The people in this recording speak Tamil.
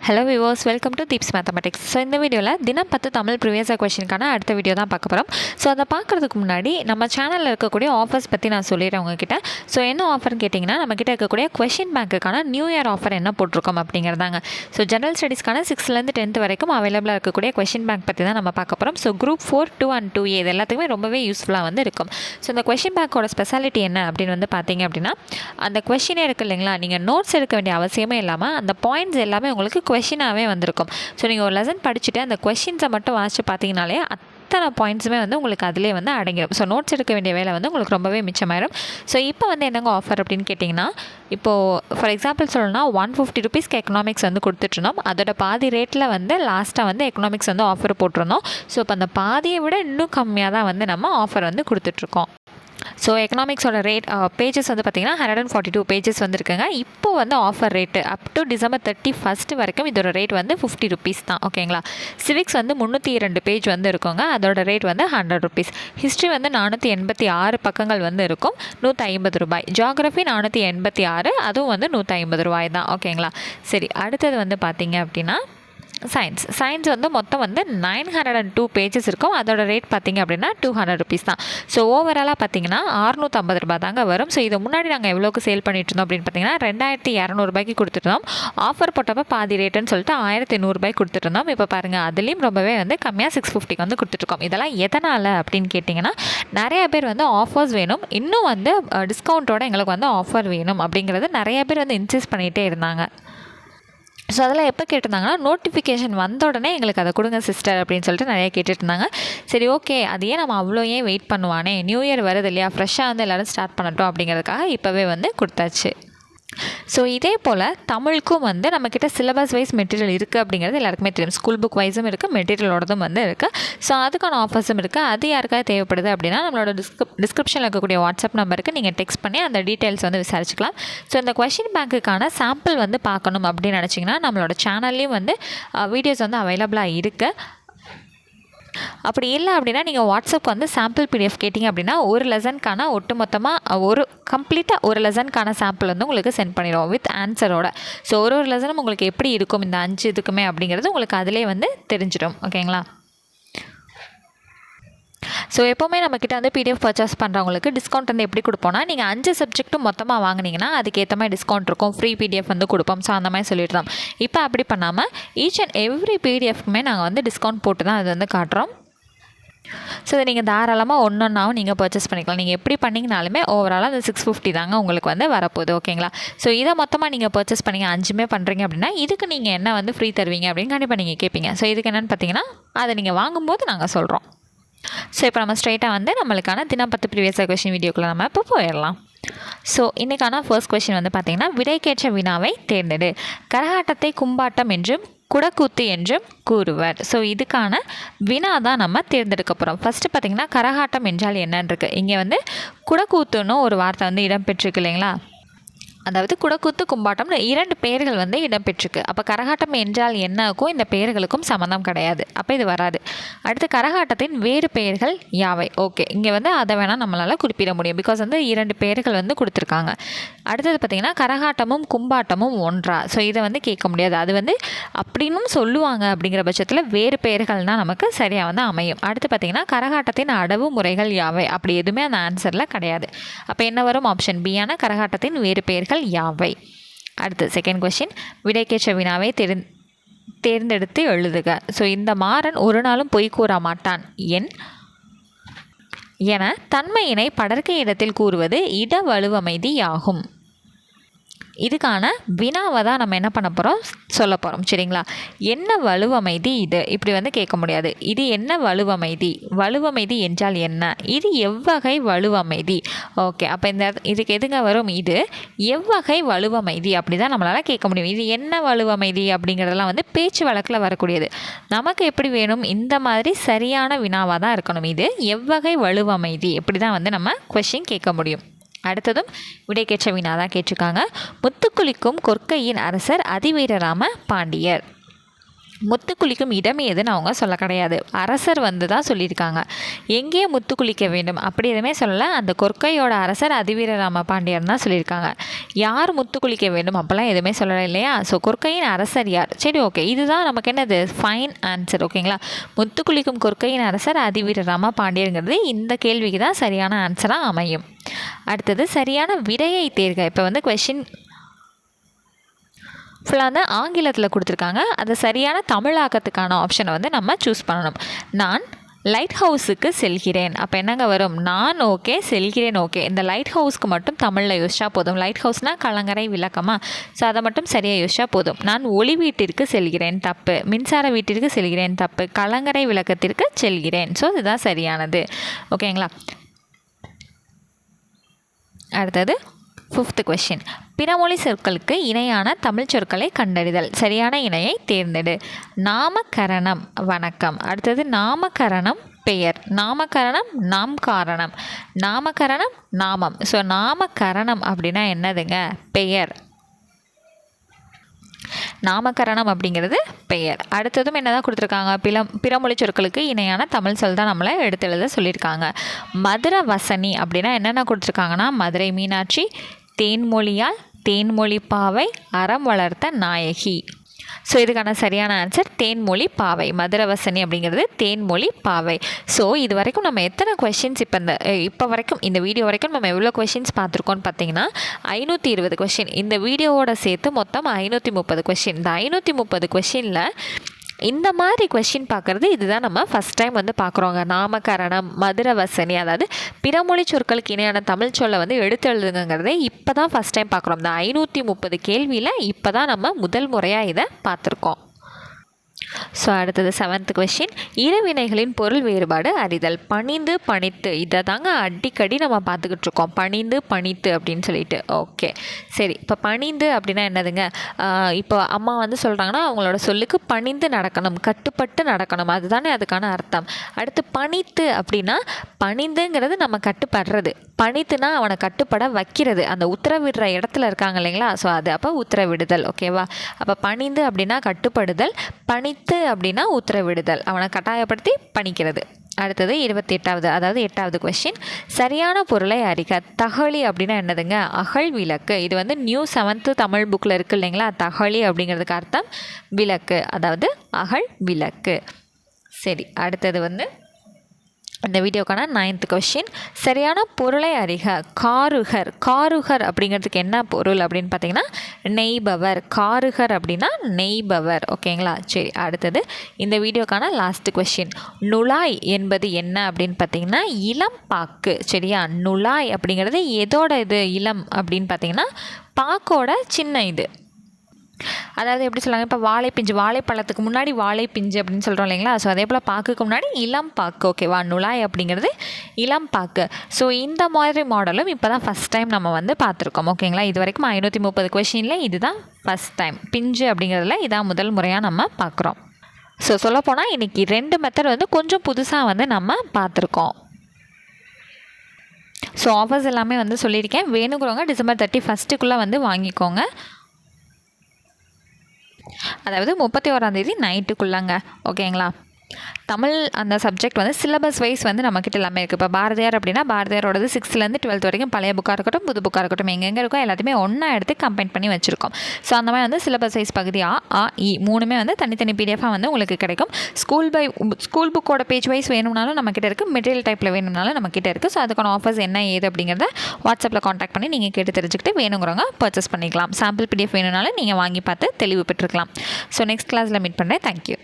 Hello viewers, welcome to Deep's mathematics. So இந்த வீடியோவில் தினம் 10 தமிழ் ப்ரீவியஸ் கொஷினுக்கான அடுத்த வீடியோ தான் பார்க்க போகிறோம். ஸோ அதை பார்க்குறதுக்கு முன்னாடி நம்ம சேனலில் இருக்கக்கூடிய ஆஃபர்ஸ் பற்றி நான் சொல்லிடுறேன் உங்ககிட்ட. ஸோ என்ன ஆஃபர்னு கேட்டிங்கன்னா, நம்மக்கிட்ட இருக்கக்கூடிய கொஷின் பேங்க்குக்கான நியூ இயர் ஆஃபர் என்ன போட்டிருக்கோம் அப்படிங்கிறதாங்க. ஸோ ஜெனரல் ஸ்டடீஸ்க்கான 6லேருந்து 10th வரைக்கும் அவைலபிளாக இருக்கக்கூடிய கொஷின் பேங்க் பற்றி தான் நம்ம பார்க்க போகிறோம். ஸோ குரூப் 4, 2 and 2A இது எல்லாத்துக்குமே ரொம்பவே யூஸ்ஃபுல்லாக வந்து இருக்கும். ஸோ இந்த கொஷின் பேங்க்கோட ஸ்பெஷாலிட்டி என்ன அப்படின்னு வந்து பார்த்தீங்க அப்படின்னா, அந்த கொஷினே இருக்குது இல்லைங்களா, நீங்கள் நோட்ஸ் எடுக்க வேண்டிய அவசியமே இல்லாமல் அந்த பாயிண்ட்ஸ் எல்லாமே உங்களுக்கு கொஷினாகவே வந்திருக்கும். ஸோ நீங்கள் ஒரு லெசன் படிச்சுட்டு அந்த கொஷின்ஸை மட்டும் வாசித்து பார்த்தீங்கனாலே அத்தனை பாயிண்ட்ஸுமே வந்து உங்களுக்கு அதிலே வந்து அடங்கிடும். ஸோ நோட்ஸ் எடுக்க வேண்டிய வேலை வந்து உங்களுக்கு ரொம்பவே மிச்சமாயிடும். ஸோ இப்போ வந்து என்னங்க ஆஃபர் அப்படின்னு கேட்டிங்கன்னா, இப்போது ஃபார் எக்ஸாம்பிள் சொல்லணும்னா 150 ருபீஸ்க்கு எக்கனாமிக்ஸ் வந்து கொடுத்துட்ருந்தோம். அதோட பாதி ரேட்டில் வந்து லாஸ்ட்டாக வந்து எக்கனாமிக்ஸ் வந்து ஆஃபர் போட்டிருந்தோம். ஸோ இப்போ அந்த பாதியை விட இன்னும் கம்மியாக தான் வந்து நம்ம ஆஃபர் வந்து கொடுத்துட்ருக்கோம். ஸோ எக்கனாமிக்ஸோட ரேட் பேஜஸ் வந்து பார்த்திங்கன்னா 142 பேஜஸ் வந்துருக்குங்க. இப்போ வந்து offer rate up to December 31 வரைக்கும் இதோட ரேட் வந்து 50 ருபீஸ் தான். ஓகேங்களா. சிவிக்ஸ் வந்து 302 பேஜ் வந்து இருக்குங்க. அதோட ரேட் வந்து 100 ருபீஸ். ஹிஸ்ட்ரி வந்து 486 பக்கங்கள் வந்து இருக்கும், 150 ரூபாய். ஜியாகிரஃபி 486, அதுவும் வந்து 150 ரூபாய் தான். ஓகேங்களா. சரி, அடுத்தது வந்து பார்த்திங்க அப்படின்னா சயின்ஸ் வந்து மொத்தம் வந்து 902 பேஜஸ் இருக்கும். அதோட ரேட் பார்த்திங்க அப்படின்னா 200 ருபீஸ் தான். ஸோ ஓவராலாக பார்த்திங்கன்னா 650 ரூபா தாங்க வரும். ஸோ இது முன்னாடி நாங்கள் எவ்வளோக்கு சேல் பண்ணிட்டு இருந்தோம் அப்படின்னு பார்த்தீங்கன்னா 2200 ரூபாய்க்கு கொடுத்துருந்தோம். ஆஃபர் போட்டப்போ பாதி ரேட்டுன்னு சொல்லிட்டு 1100 ரூபாய்க்கு கொடுத்துருந்தோம். இப்போ பாருங்கள், அதுலேயும் ரொம்பவே வந்து கம்மியாக 650 வந்து கொடுத்துட்ருக்கோம். இதெல்லாம் எதனால் அப்படின்னு கேட்டிங்கன்னா, நிறைய பேர் வந்து ஆஃபர்ஸ் வேணும், இன்னும் வந்து டிஸ்கவுண்ட்டோட எங்களுக்கு வந்து ஆஃபர் வேணும் அப்படிங்கிறது நிறைய பேர் வந்து இன்சிஸ்ட் பண்ணிகிட்டே இருந்தாங்க. ஸோ அதெல்லாம் எப்போ கேட்டிருந்தாங்கன்னா, நோட்டிஃபிகேஷன் வந்த உடனே எங்களுக்கு அதை கொடுங்க சிஸ்டர் அப்படின்னு சொல்லிட்டு நிறைய கேட்டுட்டு இருந்தாங்க. சரி, ஓகே, அது ஏன் நம்ம அவ்வளோ ஏன் வெயிட் பண்ணுவானே, நியூ இயர் வருது இல்லையா, ஃப்ரெஷ்ஷாக வந்து எல்லோரும் ஸ்டார்ட் பண்ணட்டும் அப்படிங்கிறதுக்காக இப்போவே வந்து கொடுத்தாச்சு. ஸோ இதே போல் தமிழுக்கும் வந்து நம்மக்கிட்ட சிலபஸ் வைஸ் மெட்டீரியல் இருக்குது அப்படிங்கிறது எல்லாருக்குமே தெரியும். ஸ்கூல் புக் வைஸும் இருக்குது, மெட்டீரியலோடதும் வந்து இருக்குது. ஸோ அதுக்கான ஆஃபர்ஸும் இருக்குது. அது யாருக்காவது தேவைப்படுது அப்படின்னா நம்மளோட டிஸ்கிரிப்ஷனில் இருக்கக்கூடிய வாட்ஸ்அப் நம்பருக்கு நீங்கள் டெக்ஸ்ட் பண்ணி அந்த டீட்டெயில்ஸ் வந்து விசாரிச்சுக்கலாம். ஸோ இந்த கொஷின் பேங்க்குக்கான சாம்பிள் வந்து பார்க்கணும் அப்படின்னு நினச்சிங்கன்னா நம்மளோட சேனல்லையும் வந்து வீடியோஸ் வந்து அவைலபிளாக இருக்குது. அப்படி இல்லை அப்படின்னா நீங்கள் வாட்ஸ்அப் வந்து சாம்பிள் பிடிஎஃப் கேட்டிங்க அப்படின்னா ஒரு லெசனுக்கான ஒட்டுமொத்தமாக கம்ப்ளீட்டாக ஒரு லெசனுக்கான சாம்பிள் வந்து உங்களுக்கு சென்ட் பண்ணிடுவோம் வித் ஆன்சரோட. ஸோ ஒரு லெசனும் உங்களுக்கு எப்படி இருக்கும் இந்த 5 இதுக்குமே அப்படிங்கிறது உங்களுக்கு அதிலே வந்து தெரிஞ்சிடும். ஓகேங்களா. ஸோ எப்போவுமே நம்மக்கிட்ட வந்து பிடிஎஃப் பர்ச்சேஸ் பண்ணுறவங்களுக்கு டிஸ்கவுண்ட் வந்து எப்படி கொடுப்போம்னா, நீங்கள் 5 சப்ஜெக்ட்டும் மொத்தமாக வாங்கினீங்கன்னா அதுக்கேற்ற மாதிரி டிஸ்கவுண்ட் இருக்கும், ஃப்ரீ பிடிஎஃப் வந்து கொடுப்போம். ஸோ அந்த மாதிரி சொல்லிடுறோம். இப்போ அப்படி பண்ணாமல் ஈச் அண்ட் எவ்ரி பிடிஎஃப்க்குமே நாங்கள் வந்து டிஸ்கவுண்ட் போட்டு தான் அது வந்து காட்டுறோம். ஸோ இதை நீங்கள் தாராளமாக ஒன்றொன்னாவும் நீங்கள் பர்ச்சேஸ் பண்ணிக்கலாம். நீங்கள் எப்படி பண்ணிங்கனாலுமே ஓவராலாக அந்த 650 தாங்க உங்களுக்கு வந்து வரப்போகுது. ஓகேங்களா. ஸோ இதை மொத்தமாக நீங்கள் பர்ச்சேஸ் பண்ணிங்க 5மே பண்ணுறீங்க அப்படின்னா இதுக்கு நீங்கள் என்ன வந்து ஃப்ரீ தருவீங்க அப்படின்னு கண்டிப்பாக நீங்கள் கேட்பீங்க. ஸோ இதுக்கு என்னென்னு பார்த்தீங்கன்னா, அதை நீங்கள் வாங்கும்போது நாங்கள் சொல்கிறோம். ஸோ இப்போ நம்ம ஸ்ட்ரைட்டாக வந்து நம்மளுக்கான தினம் 10 ப்ரீவியஸ் கொஷின் வீடியோக்குள்ளே நம்ம இப்போ போயிடலாம். ஸோ இன்றைக்கான ஃபர்ஸ்ட் கொஷின் வந்து பார்த்திங்கன்னா, விடைக்கேற்ற வினாவை தேர்ந்தெடு. கரகாட்டத்தை கும்பாட்டம் என்றும் குடக்கூத்து என்றும் கூறுவர். ஸோ இதுக்கான வினா தான் நம்ம தேர்ந்தெடுக்க போகிறோம். ஃபஸ்ட்டு பார்த்திங்கன்னா, கரகாட்டம் என்றால் என்னன்னு இருக்குது. இங்கே வந்து குடக்கூத்துன்னு ஒரு வார்த்தை வந்து இடம்பெற்றிருக்கு இல்லைங்களா. அதாவது குடக்கூத்து கும்பாட்டம்னு 2 பெயர்கள் வந்து இடம்பெற்றிருக்கு. அப்போ கரகாட்டம் என்றால் என்னக்கும் இந்த பெயர்களுக்கும் சம்மந்தம் கிடையாது. அப்போ இது வராது. அடுத்து கரகாட்டத்தின் வேறு பெயர்கள் யாவை. ஓகே, இங்கே வந்து அதை வேணால் நம்மளால் குறிப்பிட முடியும், பிகாஸ் வந்து 2 பெயர்கள் வந்து கொடுத்துருக்காங்க. அடுத்தது பார்த்திங்கன்னா, கரகாட்டமும் கும்பாட்டமும் ஒன்றா. ஸோ இதை வந்து கேட்க முடியாது. அது வந்து அப்படின்னும் சொல்லுவாங்க. அப்படிங்கிற பட்சத்தில் வேறு பெயர்கள் தான் நமக்கு சரியாக வந்து அமையும். அடுத்து பார்த்திங்கன்னா, கரகாட்டத்தின் அடவு முறைகள் யாவை. அப்படி எதுவுமே அந்த ஆன்சரில் கிடையாது. அப்போ என்ன வரும்? ஆப்ஷன் பியான கரகாட்டத்தின் வேறு பெயர்கள் யாவை. அடுத்து செகண்ட் கொஸ்டின், விடைக்கேற்ற வினாவை தேர்ந்தெடுத்து எழுதுக. ஸோ இந்த மாறன் ஒரு நாளும் பொய் கூற மாட்டான் என தன்மையினை படர்க்கை இடத்தில் கூறுவது இட வலுவமைதி ஆகும். இதுக்கான வினாவை தான் நம்ம என்ன பண்ண போகிறோம், சொல்ல போகிறோம். சரிங்களா. என்ன வலுவமைதி இது, இப்படி வந்து கேட்க முடியாது. இது என்ன வலுவமைதி, வலுவமைதி என்றால் என்ன, இது எவ்வகை வலுவமைதி. ஓகே, அப்போ இதுக்கு எதுங்க வரும், இது எவ்வகை வலுவமைதி அப்படி தான் நம்மளால் கேட்க முடியும். இது என்ன வலுவமைதி அப்படிங்கிறதெல்லாம் வந்து பேச்சு வழக்கில் வரக்கூடியது. நமக்கு எப்படி வேணும், இந்த மாதிரி சரியான வினாவாக தான் இருக்கணும். இது எவ்வகை வலுவமைதி இப்படி தான் வந்து நம்ம கொஸ்டின் கேட்க முடியும். அடுத்ததும் விடைக்கேற்ற வினா தான் கேட்டிருக்காங்க. முத்துக்குளிக்கும் கொற்கையின் அரசர் அதிவீரராம பாண்டியர். முத்து குளிக்கும் இடம் எதுன்னு அவங்க சொல்ல கிடையாது. அரசர் வந்து தான் சொல்லியிருக்காங்க. எங்கே முத்து குளிக்க வேண்டும் அப்படி எதுவுமே சொல்லலை. அந்த கொற்கையோட அரசர் அதிவீரராம பாண்டியன் தான் சொல்லியிருக்காங்க. யார் முத்து குளிக்க வேண்டும் அப்போல்லாம் எதுவுமே சொல்லலை இல்லையா? ஸோ கொற்கையின் அரசர் யார்? சரி, ஓகே, இதுதான் நமக்கு என்னது ஃபைன் ஆன்சர். ஓகேங்களா? முத்து குளிக்கும் கொற்கையின் அரசர் அதிவீரராம பாண்டியருங்கிறது இந்த கேள்விக்கு தான் சரியான ஆன்சராக அமையும். அடுத்தது சரியான விடையை தேர்க. இப்போ வந்து கொஷின் ஃபுல்லாக வந்து ஆங்கிலத்தில் கொடுத்துருக்காங்க. அது சரியான தமிழாக்கத்துக்கான ஆப்ஷனை வந்து நம்ம சூஸ் பண்ணணும். நான் லைட் ஹவுஸுக்கு செல்கிறேன். அப்போ என்னங்க வரும்? நான் ஓகே, செல்கிறேன் ஓகே. இந்த லைட் ஹவுஸ்க்கு மட்டும் தமிழில் யோசிச்சா போதும். லைட் ஹவுஸ்னால் கலங்கரை விளக்கமா? ஸோ அதை மட்டும் சரியாக யோசிச்சா போதும். நான் ஒளி வீட்டிற்கு செல்கிறேன் தப்பு. மின்சார வீட்டிற்கு செல்கிறேன் தப்பு. கலங்கரை விளக்கத்திற்கு செல்கிறேன். ஸோ இதுதான் சரியானது. ஓகேங்களா? அடுத்தது 5th கொஷின். பிறமொழி சொற்களுக்கு இணையான தமிழ் சொற்களை கண்டறிதல். சரியான இணையை தேர்ந்தெடு. நாமகரணம் வணக்கம். அடுத்தது நாமகரணம் பெயர். நாமகரணம் நாம் காரணம். நாமகரணம் நாமம். ஸோ நாமகரணம் அப்படின்னா என்னதுங்க? பெயர். நாமகரணம் அப்படிங்கிறது பெயர். அடுத்ததும் என்ன தான் கொடுத்துருக்காங்க? பிறமொழி சொற்களுக்கு இணையான தமிழ் சொல் தான் நம்மளை எடுத்து எழுத சொல்லியிருக்காங்க. மதுரை வசனி அப்படின்னா என்னென்ன கொடுத்துருக்காங்கன்னா, மதுரை மீனாட்சி, தேன்மொழியால், தேன்மொழி பாவை, அறம் வளர்த்த நாயகி. ஸோ இதுக்கான சரியான ஆன்சர் தேன்மொழி பாவை. மதுரவசனி அப்படிங்கிறது தேன்மொழி பாவை. ஸோ இது வரைக்கும் நம்ம எத்தனை கொஷின்ஸ் இப்போ வரைக்கும் இந்த வீடியோ வரைக்கும் நம்ம எவ்வளோ கொஷின்ஸ் பார்த்துருக்கோன்னு பார்த்தீங்கன்னா 520 கொஷின். இந்த வீடியோவோட சேர்த்து மொத்தம் 530 கொஷின். இந்த 530 கொஷினில் இந்த மாதிரி கொஷின் பார்க்குறது இதுதான் நம்ம ஃபஸ்ட் டைம் வந்து பார்க்குறோங்க. நாமகரணம், மதுரவசனி, அதாவது பிறமொழி சொற்களுக்கு இணையான தமிழ் சொல்லை வந்து எடுத்து எழுதுங்கிறதே இப்போ தான் ஃபஸ்ட் டைம் பார்க்குறோம். இந்த 530 கேள்வியில் இப்போ தான் நம்ம முதல் முறையாக இதை பார்த்துருக்கோம். ஸோ அடுத்தது 7th கொஷின். இருவினைகளின் பொருள் வேறுபாடு அறிதல். பணிந்து பணித்து, இதை தாங்க அடிக்கடி நம்ம பார்த்துக்கிட்டு இருக்கோம். பணிந்து பணித்து அப்படின்னு சொல்லிட்டு. ஓகே, சரி. இப்போ பணிந்து அப்படின்னா என்னதுங்க? இப்போ அம்மா வந்து சொல்கிறாங்கன்னா அவங்களோட சொல்லுக்கு பணிந்து நடக்கணும், கட்டுப்பட்டு நடக்கணும், அதுதானே அதுக்கான அர்த்தம். அடுத்து பணித்து அப்படின்னா, பணிந்துங்கிறது நம்ம கட்டுப்படுறது, பணித்துனா அவனை கட்டுப்பட வைக்கிறது, அந்த உத்தரவிடுற இடத்துல இருக்காங்க இல்லைங்களா? ஸோ அது அப்போ உத்தரவிடுதல். ஓகேவா? அப்போ பணிந்து அப்படின்னா கட்டுப்படுதல், பணித்து அப்படின்னா உத்தரவிடுதல், அவனை கட்டாயப்படுத்தி பணிக்கிறது. அடுத்தது 28வது, அதாவது 8வது கொஸ்டின். சரியான பொருளை அறிக. தகழி அப்படின்னா என்னதுங்க? அகல் விளக்கு. இது வந்து நியூ 7th தமிழ் புக்கில் இருக்குது இல்லைங்களா? தகழி அப்படிங்கிறதுக்கு அர்த்தம் விளக்கு, அதாவது அகல் விளக்கு. சரி, அடுத்தது வந்து இந்த வீடியோக்கான 9th கொஸ்டின். சரியான பொருளை அறிக. காருகர். காருகர் அப்படிங்கிறதுக்கு என்ன பொருள் அப்படின்னு பார்த்தீங்கன்னா நெய்பவர். காருகர் அப்படின்னா நெய்பவர். ஓகேங்களா? சரி, அடுத்தது இந்த வீடியோக்கான லாஸ்ட் கொஸ்டின். நுழாய் என்பது என்ன அப்படின்னு பார்த்தீங்கன்னா இளம் பாக்கு. சரியா? நுழாய் அப்படிங்கிறது எதோட இது இளம் அப்படின்னு பார்த்தீங்கன்னா பாக்கோட சின்ன இது. அதாவது எப்படி சொல்லுவாங்க, இப்போ வாழைப்பிஞ்சு, வாழைப்பழத்துக்கு முன்னாடி வாழைப்பிஞ்சு அப்படின்னு சொல்கிறோம் இல்லைங்களா? ஸோ அதே போல் பாக்குக்கு முன்னாடி இளம் பாக்கு. ஓகேவா? நுழாய் அப்படிங்கிறது இளம் பாக்கு. ஸோ இந்த மாதிரி மாடலும் இப்போ தான் ஃபஸ்ட் டைம் நம்ம வந்து பார்த்துருக்கோம். ஓகேங்களா? இது வரைக்கும் 530 கொஷினில் இதுதான் ஃபஸ்ட் டைம். பிஞ்சு அப்படிங்கிறதுல இதான் முதல் முறையாக நம்ம பார்க்குறோம். ஸோ சொல்லப்போனால் இன்றைக்கி 2 மெத்தட் வந்து கொஞ்சம் புதுசாக வந்து நம்ம பார்த்துருக்கோம். ஸோ ஆஃபர்ஸ் எல்லாமே வந்து சொல்லியிருக்கேன். வேணுங்கிறவங்க December 31 வந்து வாங்கிக்கோங்க. அதாவது 31ஆம் தேதி நைட்டுக்குள்ளங்க. ஓகேங்களா? தமிழ் அந்த சப்ஜெக்ட் வந்து சிலபஸ் வைஸ் வந்து நம்மக்கிட்ட எல்லாமே இருக்குது. இப்போ பாரதியார் அப்படின்னா பாரதியாரோடது 6th 12th வரைக்கும் பழைய புக்காக இருக்கட்டும், புது புக்காக இருக்கட்டும், எங்கெங்கே இருக்கோ எல்லாத்தையுமே ஒன்றா எடுத்து கம்பைன் பண்ணி வச்சுருக்கோம். ஸோ அந்த மாதிரி வந்து சிலபஸ் வைஸ் பகுதி ஆ இ 3மே வந்து தனித்தனி பிடிஎஃபாக வந்து உங்களுக்கு கிடைக்கும். ஸ்கூல் புக்கோட பேஜ் வைஸ் வேணும்னாலும் நம்மக்கிட்ட இருக்குது, மெட்டீரியல் டைப்பில் வேணும்னாலும் நம்மக்கிட்ட இருக்குது. ஸோ அதுக்கான ஆஃபர்ஸ் என்ன ஏது அப்படிங்கிறத வாட்ஸ்அப்பில் காண்டாக்ட் பண்ணி நீங்கள் கேட்டு தெரிஞ்சுக்கிட்டு வேணுங்கிறவங்க பர்ச்சேஸ் பண்ணிக்கலாம். சாம்பிள் பிடிஎஃப் வேணும்னாலும் நீங்கள் வாங்கி பார்த்து தெளிவு பெற்றுக்கலாம். ஸோ நெக்ஸ்ட் கிளாஸில் மீட் பண்ணுறேன். தேங்க்யூ.